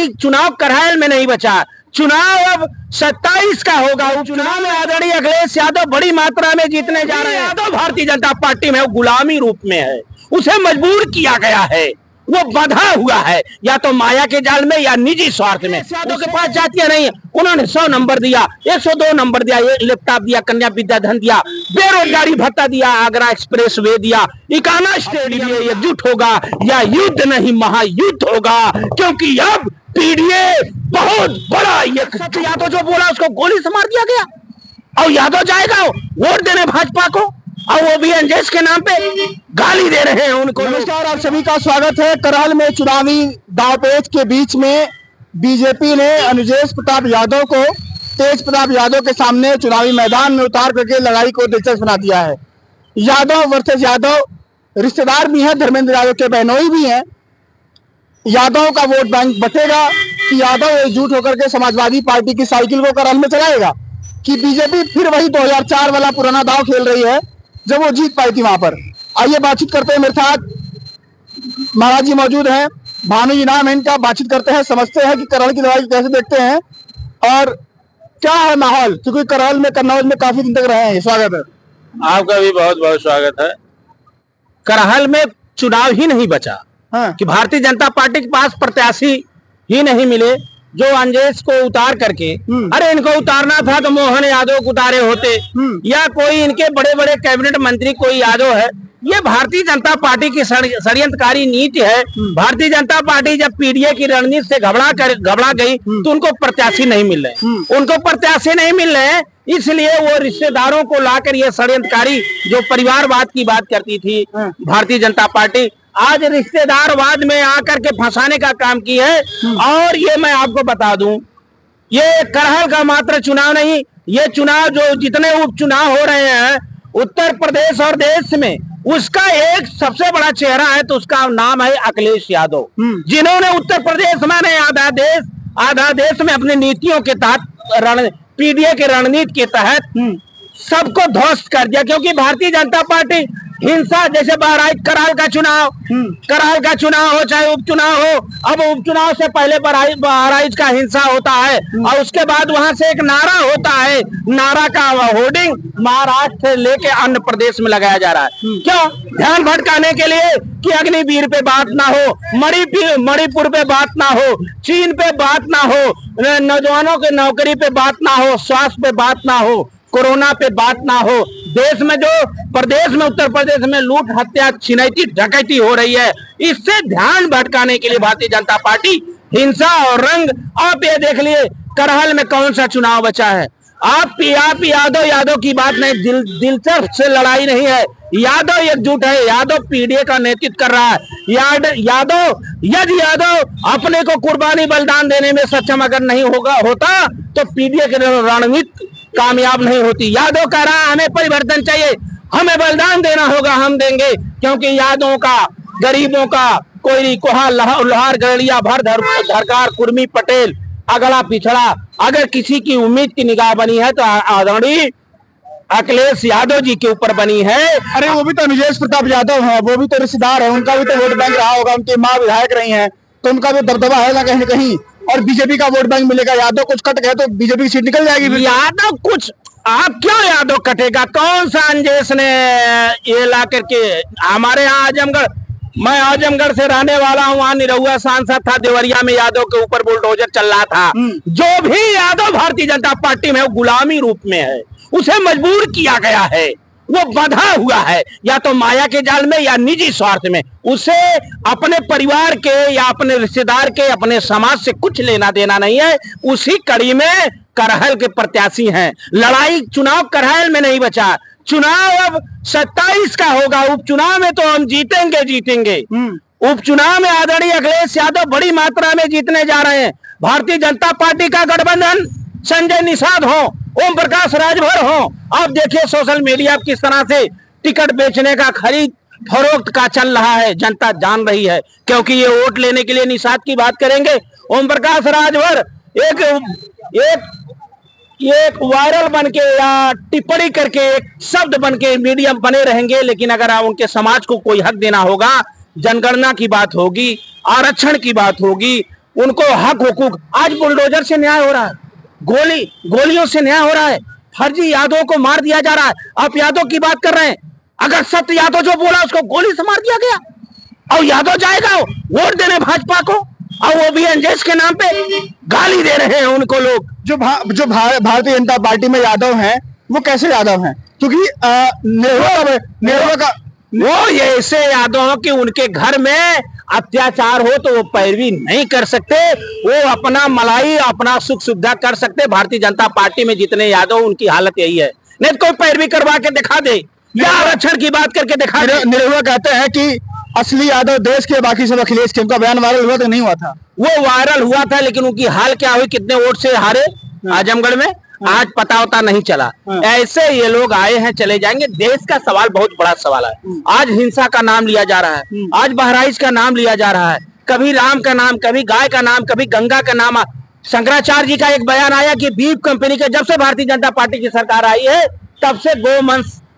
लड़ाई चुनाव करहल में नहीं बचा। चुनाव अब 27 का होगा। चुनाव में आदरणीय अखिलेश यादव बड़ी मात्रा में जीतने जा रहे हैं। यादव भारतीय जनता पार्टी में गुलामी रूप में है, उसे मजबूर किया गया है, वो बंधा हुआ है या तो माया के जाल में या निजी स्वार्थ में। यादव के पास जातियां नहीं है, उन्होंने 100 नंबर दिया, 102 नंबर दिया, लैपटॉप दिया, कन्या विद्याधन दिया, बेरोजगारी भत्ता दिया, आगरा एक्सप्रेस वे दिया, इकाना स्टेडियम एकजुट होगा या युद्ध नहीं महायुद्ध होगा, क्योंकि अब पीडीए बहुत बड़ा। यादव जो बोला उसको गोली से मार दिया गया और यादव जाएगा वोट देने भाजपा को, और वो भी अंजेश के नाम पे गाली दे रहे हैं उनको। नमस्कार, आप सभी का स्वागत है। करहल में चुनावी दांवपेच के बीच में बीजेपी ने अनुजेश प्रताप यादव को तेज प्रताप यादव के सामने चुनावी मैदान में उतार करके लड़ाई को दिलचस्प बना दिया है। यादव वर्सेस यादव, रिश्तेदार भी हैं, धर्मेंद्र यादव के बहनोई भी हैं। यादव का वोट बैंक बटेगा कि यादव एकजुट होकर के समाजवादी पार्टी की साइकिल को करहल में चलाएगा, कि बीजेपी फिर वही 2004 वाला पुराना दांव खेल रही है जब वो जीत पाई थी वहां पर। आइए बातचीत करते हैं, मेरे साथ महाराज जी मौजूद हैं, भानु जी नाम है इनका। बातचीत करते हैं, समझते हैं कि करहल की लड़ाई कैसे देखते हैं और क्या है माहौल, क्योंकि करहल में कन्नौज में काफी दिन तक रहे हैं। स्वागत है आपका भी, बहुत बहुत स्वागत है। करहल में चुनाव ही नहीं बचा। हाँ। कि भारतीय जनता पार्टी के पास प्रत्याशी ही नहीं मिले जो अंजेश को उतार करके, अरे इनको उतारना था तो मोहन यादव को उतारे होते, या कोई इनके बड़े बड़े कैबिनेट मंत्री कोई यादव है। ये भारतीय जनता पार्टी की षड्यंत्रकारी नीति है। भारतीय जनता पार्टी जब पीडीए की रणनीति से घबरा गई तो उनको प्रत्याशी नहीं मिल रहे, उनको प्रत्याशी नहीं मिल रहे, इसलिए वो रिश्तेदारों को लाकर ये षड्यंत्रकारी जो परिवारवाद की बात करती थी भारतीय जनता पार्टी, आज रिश्तेदारवाद में आकर के फंसाने का काम की है। और ये मैं आपको बता दूं, ये करहल का मात्र चुनाव नहीं, ये चुनाव जो जितने उपचुनाव हो रहे हैं उत्तर प्रदेश और देश में, उसका एक सबसे बड़ा चेहरा है तो उसका नाम है अखिलेश यादव, जिन्होंने उत्तर प्रदेश में आधा देश में अपनी नीतियों के तहत पीडीए के रणनीति के तहत सबको ध्वस्त कर दिया। क्योंकि भारतीय जनता पार्टी हिंसा, जैसे करहल का चुनाव हो चाहे उपचुनाव हो, अब उपचुनाव से पहले बहराइच का हिंसा होता है और उसके बाद वहां से एक नारा होता है, नारा का होर्डिंग महाराष्ट्र से लेके अन्य प्रदेश में लगाया जा रहा है। क्यों? ध्यान भटकाने के लिए कि अग्निवीर पे बात ना हो, मणिपुर पे बात ना हो, चीन पे बात ना हो, नौजवानों के नौकरी पे बात ना हो, स्वास्थ्य पे बात ना हो, कोरोना पे बात ना हो। देश में जो प्रदेश में उत्तर प्रदेश में लूट हत्या छिनैती डकैती हो रही है, इससे ध्यान भटकाने के लिए भारतीय जनता पार्टी हिंसा और रंग। आप ये देख लिए करहल में कौन सा चुनाव बचा है। आप यादव की बात नहीं, दिलचस्प से लड़ाई नहीं है। यादव एकजुट है, यादव पीडीए का नेतृत्व कर रहा है। यदि यादव अपने को कुर्बानी बलिदान देने में सक्षम अगर नहीं होता तो पीडीए की रणनीति कामयाब नहीं होती। यादव कह रहा है हमें परिवर्तन चाहिए, हमें बलिदान देना होगा, हम देंगे, क्योंकि यादवों का, गरीबों का, कोई कोहा लोहार गड़िया भर धरकार कुर्मी पटेल अगला पिछड़ा, अगर किसी की उम्मीद की निगाह बनी है तो आदरणीय अखिलेश यादव जी के ऊपर बनी है। अरे वो भी तो अनुजेश प्रताप यादव है, वो भी तो रिश्तेदार है, उनका भी तो वोट बैंक रहा होगा, उनकी माँ विधायक रही है, तो उनका भी दबदबा है ना कहीं न कहीं। और बीजेपी का वोट बैंक मिलेगा, यादव कुछ कट गए तो बीजेपी की सीट निकल जाएगी। यादव कुछ, आप क्यों यादव कटेगा? कौन सा अंजेश ने ये ला करके हमारे यहाँ आजमगढ़, मैं आजमगढ़ से रहने वाला हूँ, वहाँ निरहुआ सांसद था, देवरिया में यादव के ऊपर बुलडोजर चल रहा था। जो भी यादव भारतीय जनता पार्टी में गुलामी रूप में है, उसे मजबूर किया गया है, वो बंधा हुआ है या तो माया के जाल में या निजी स्वार्थ में। उसे अपने परिवार के या अपने रिश्तेदार के, अपने समाज से कुछ लेना देना नहीं है। उसी कड़ी में करहल के प्रत्याशी हैं। लड़ाई चुनाव करहल में नहीं बचा। चुनाव अब 27 का होगा। उपचुनाव में तो हम जीतेंगे। उपचुनाव में आदरणीय अखिलेश यादव बड़ी मात्रा में जीतने जा रहे हैं। भारतीय जनता पार्टी का गठबंधन, संजय निषाद हो, ओम प्रकाश राजभर हो, आप देखिए सोशल मीडिया किस तरह से टिकट बेचने का, खरीद फरोख्त का चल रहा है, जनता जान रही है। क्योंकि ये वोट लेने के लिए निषाद की बात करेंगे, ओम प्रकाश राजभर एक वायरल बन के या टिप्पणी करके एक शब्द बन के मीडियम बने रहेंगे, लेकिन अगर आप उनके समाज को कोई हक देना होगा, जनगणना की बात होगी, आरक्षण की बात होगी, उनको हक हुकूक, आज बुलडोजर से न्याय हो रहा है, गोलियों से न्याय हो रहा है, फर्जी यादव को मार दिया जा रहा है। आप यादव की बात कर रहे हैं, अगर सत्य यादव जो बोला उसको गोली से मार दिया गया और यादव जाएगा वोट देने भाजपा को, और वो भी अंजेश के नाम पे गाली दे रहे हैं उनको लोग। जो भारतीय जनता पार्टी में यादव हैं वो कैसे यादव हैं? क्योंकि नेहरू का वो ऐसे यादव कि उनके घर में अत्याचार हो तो वो पैरवी नहीं कर सकते, वो अपना मलाई अपना सुख सुविधा कर सकते। भारतीय जनता पार्टी में जितने यादव उनकी हालत यही है, नहीं तो कोई पैरवी करवा के दिखा दे या आरक्षण की बात करके दिखा दे। निरहुआ कहते हैं कि असली यादव देश के, बाकी सब अखिलेश के। उनका बयान वायरल हुआ तो नहीं हुआ था? वो वायरल हुआ था, लेकिन उनकी हाल क्या हुई, कितने वोट से हारे आजमगढ़ में, आज पता होता नहीं चला। ऐसे ये लोग आए हैं चले जाएंगे। देश का सवाल बहुत बड़ा सवाल है। आज हिंसा का नाम लिया जा रहा है, आज बहराइच का नाम लिया जा रहा है, कभी राम का नाम, कभी गाय का नाम, कभी गंगा का नाम। शंकराचार्य जी का एक बयान आया कि बीफ कंपनी के, जब से भारतीय जनता पार्टी की सरकार आई है तब से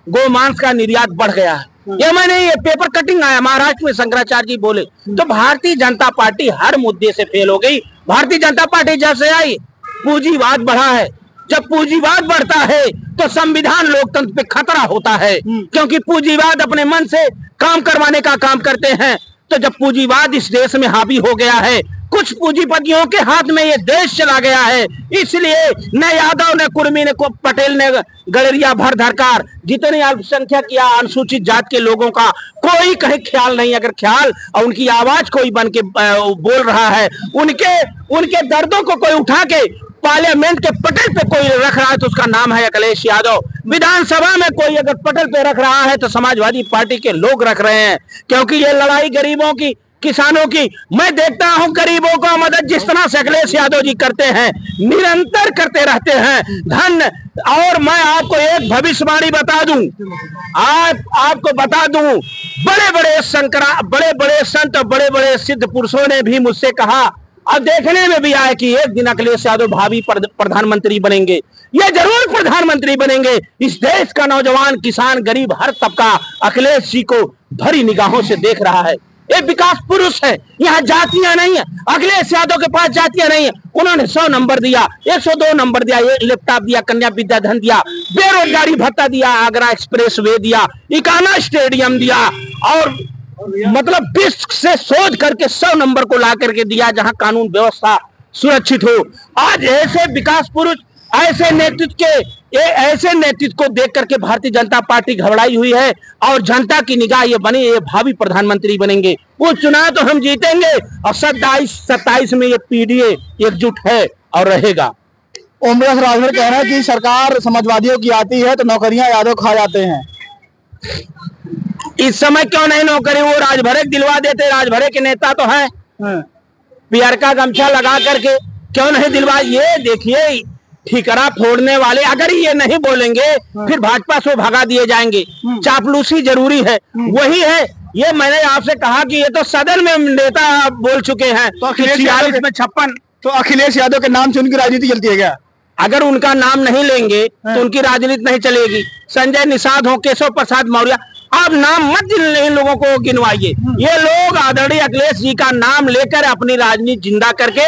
गोमांस का निर्यात बढ़ गया है। ये पेपर कटिंग आया महाराष्ट्र में, शंकराचार्य जी बोले। तो भारतीय जनता पार्टी हर मुद्दे से फेल हो गई। भारतीय जनता पार्टी जब से आई पूंजीवाद बढ़ा है, जब पूंजीवाद बढ़ता है तो संविधान लोकतंत्र पे खतरा होता है, क्योंकि पूंजीवाद अपने मन से काम करवाने का काम करते हैं। तो जब पूंजीवाद इस देश में हावी हो गया है, कुछ पूंजीपतियों के हाथ में ये देश चला गया है, इसलिए न यादव न कुर्मी न पटेल ने गड़रिया भर धरकार, जितने अल्पसंख्यक या अनुसूचित जात के लोगों का कोई कहीं ख्याल नहीं। अगर ख्याल और उनकी आवाज कोई बन के बोल रहा है, उनके दर्दों को कोई उठा के पार्लियामेंट के पटल पे कोई रख रहा है तो उसका नाम है अखिलेश यादव। विधानसभा में कोई अगर पटल पे रख रहा है तो समाजवादी पार्टी के लोग रख रहे हैं, क्योंकि ये लड़ाई गरीबों की, किसानों की। मैं देखता हूं गरीबों को मदद जिस तरह से अखिलेश यादव जी करते हैं, निरंतर करते रहते हैं। धन, और मैं आपको एक भविष्यवाणी बता दूं, आपको बता दूं, बड़े बड़े संत, बड़े बड़े सिद्ध पुरुषों ने भी मुझसे कहा और देखने में भी आया कि एक दिन अखिलेश यादव भावी प्रधानमंत्री बनेंगे। ये जरूर प्रधानमंत्री बनेंगे। इस देश का नौजवान, किसान, गरीब, हर तबका अखिलेश जी को भरी निगाहों से देख रहा है। ये विकास पुरुष है, यहाँ जातियां नहीं है। अखिलेश यादव के पास जातियां नहीं है। उन्होंने 100 नंबर दिया, 102 नंबर दिया, लैपटॉप दिया, कन्या विद्या धन दिया, बेरोजगारी भत्ता दिया, आगरा एक्सप्रेस वे दिया, इकाना स्टेडियम दिया, और मतलब विश्व से शोध करके 100 नंबर को ला करके दिया, जहां कानून व्यवस्था सुरक्षित हो। आज ऐसे विकास पुरुष, ऐसे नेतृत्व को देख करके भारतीय जनता पार्टी घबराई हुई है, और जनता की निगाह ये बनी, ये भावी प्रधानमंत्री बनेंगे। वो चुनाव तो हम जीतेंगे, और 27 में ये पीडीए एकजुट है और रहेगा। ओम प्रकाश राजभर कह रहे हैं कि सरकार समाजवादियों की आती है तो नौकरियां यादव खा जाते हैं। इस समय क्यों नहीं नौकरी, वो राजभरे दिलवा देते। राजभरे के नेता तो हैं, पियर का गमछा लगा करके क्यों नहीं दिलवा। ये देखिए, ठिकरा फोड़ने वाले अगर ये नहीं बोलेंगे फिर भाजपा से भगा दिए जाएंगे। चापलूसी जरूरी है, वही है। ये मैंने आपसे कहा कि ये तो सदन में नेता बोल चुके हैं, तो अखिलेश यादव में 56, तो अखिलेश यादव के नाम से उनकी राजनीति चलती है क्या? अगर उनका नाम नहीं लेंगे तो उनकी राजनीति नहीं चलेगी। संजय निषाद हो, केशव प्रसाद मौर्य, आप नाम मत इन लोगों को गिनवाइए। ये लोग आदरणीय अखिलेश जी का नाम लेकर अपनी राजनीति जिंदा करके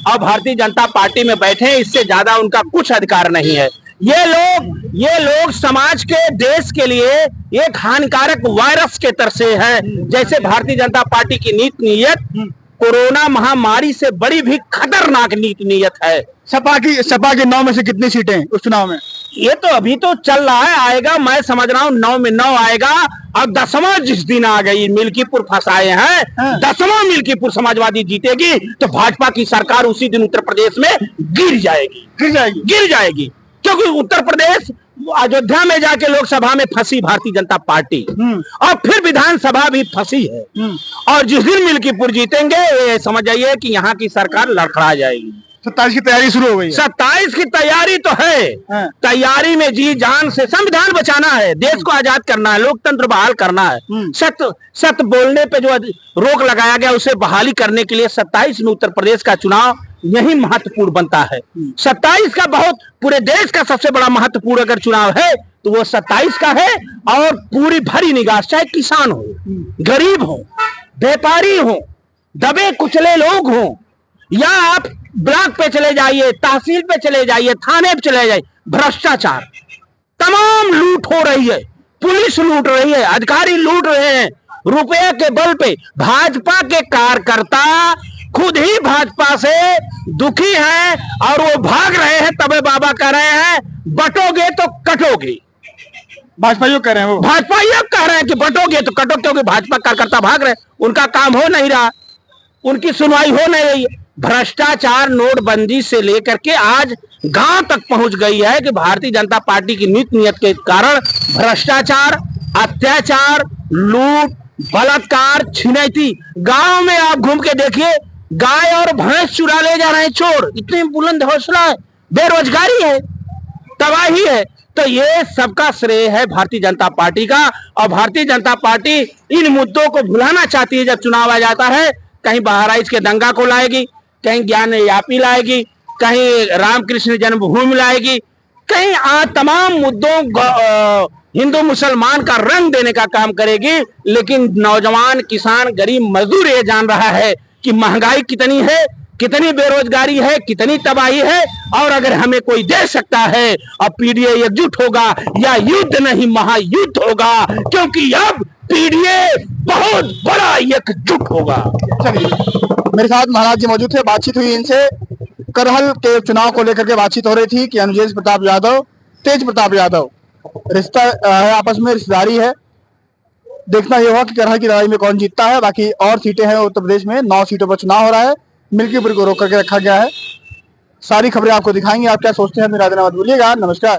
और भारतीय जनता पार्टी में बैठे, इससे ज्यादा उनका कुछ अधिकार नहीं है। ये लोग समाज के, देश के लिए एक हानिकारक वायरस के तरह से है। जैसे भारतीय जनता पार्टी की नीति नीयत कोरोना महामारी से बड़ी भी खतरनाक नीति नीयत है। सपा की 9 में से कितनी सीटें उस चुनाव में? ये तो अभी तो चल रहा है, आएगा। मैं समझ रहा हूँ 9 में 9 आएगा, और 10वां जिस दिन आ गई, मिल्कीपुर फंसाए हैं, 10वां मिल्कीपुर समाजवादी जीतेगी तो भाजपा की सरकार उसी दिन उत्तर प्रदेश में गिर जाएगी। क्योंकि उत्तर प्रदेश, अयोध्या में जाके लोकसभा में फंसी भारतीय जनता पार्टी, और फिर विधानसभा भी फंसी है, और जिस दिन मिल्कीपुर जीतेंगे ये समझ जाइए कि यहाँ की सरकार लड़खड़ा जाएगी। 27 की तैयारी शुरू हो गई है। 27 की तैयारी तो है, तैयारी में जी जान से संविधान बचाना है, देश को आजाद करना है, लोकतंत्र बहाल करना है। सत्य बोलने पे जो रोक लगाया गया उसे बहाली करने के लिए 27 में उत्तर प्रदेश का चुनाव यही महत्वपूर्ण बनता है। 27 का बहुत, पूरे देश का सबसे बड़ा महत्वपूर्ण अगर चुनाव है तो वो 27 का है। और पूरी भरी निगाह, चाहे किसान हो, गरीब हो, व्यापारी हो, दबे कुचले लोग हो, या आप ब्लॉक पे चले जाइए, तहसील पे चले जाइए, थाने पे चले जाइए, भ्रष्टाचार, तमाम लूट हो रही है, पुलिस लूट रही है, अधिकारी लूट रहे हैं रुपये के बल पे। भाजपा के कार्यकर्ता खुद ही भाजपा से दुखी हैं और वो भाग रहे हैं। तबे बाबा कह रहे हैं बटोगे तो कटोगे। भाजपा योग कह रहे हैं, वो भाजपा ये कह रहे हैं कि बटोगे तो कटो, क्योंकि भाजपा कार्यकर्ता भाग रहे हैं, उनका काम हो नहीं रहा, उनकी सुनवाई हो नहीं रही है। भ्रष्टाचार नोटबंदी से लेकर के आज गांव तक पहुंच गई है कि भारतीय जनता पार्टी की नीति नियत के कारण भ्रष्टाचार, अत्याचार, लूट, बलात्कार, छिनैती। गांव में आप घूम के देखिए, गाय और भैंस चुरा ले जा रहे हैं चोर। इतनी बुलंद हौसला है, बेरोजगारी है, तबाही है। तो ये सबका श्रेय है भारतीय जनता पार्टी का। और भारतीय जनता पार्टी इन मुद्दों को भुलाना चाहती है। जब चुनाव आ जाता है, कहीं बहराइच के दंगा को लाएगी, कहीं ज्ञान यापी लाएगी, कहीं रामकृष्ण जन्मभूमि लाएगी, कहीं तमाम मुद्दों हिंदू मुसलमान का रंग देने का काम करेगी। लेकिन नौजवान, किसान, गरीब मजदूर ये जान रहा है कि महंगाई कितनी है, कितनी बेरोजगारी है, कितनी तबाही है। और अगर हमें कोई दे सकता है, अब पीडीए एकजुट होगा या युद्ध नहीं महायुद्ध होगा, क्योंकि अब पीडीए बहुत बड़ा एकजुट होगा। चलिए, मेरे साथ महाराज जी मौजूद थे, बातचीत हुई इनसे। करहल के चुनाव को लेकर के बातचीत हो रही थी कि अनुजेश प्रताप यादव, तेज प्रताप यादव, रिश्ता है आपस में, रिश्तेदारी है। देखना ये होगा कि करहल की लड़ाई में कौन जीतता है। बाकी और सीटें हैं उत्तर प्रदेश में, 9 सीटों पर चुनाव हो रहा है, मिल्कीपुर को रोक करके रखा गया है। सारी खबरें आपको दिखाएंगे। आप क्या सोचते हैं, मेरा देना मत भूलिएगा। नमस्कार।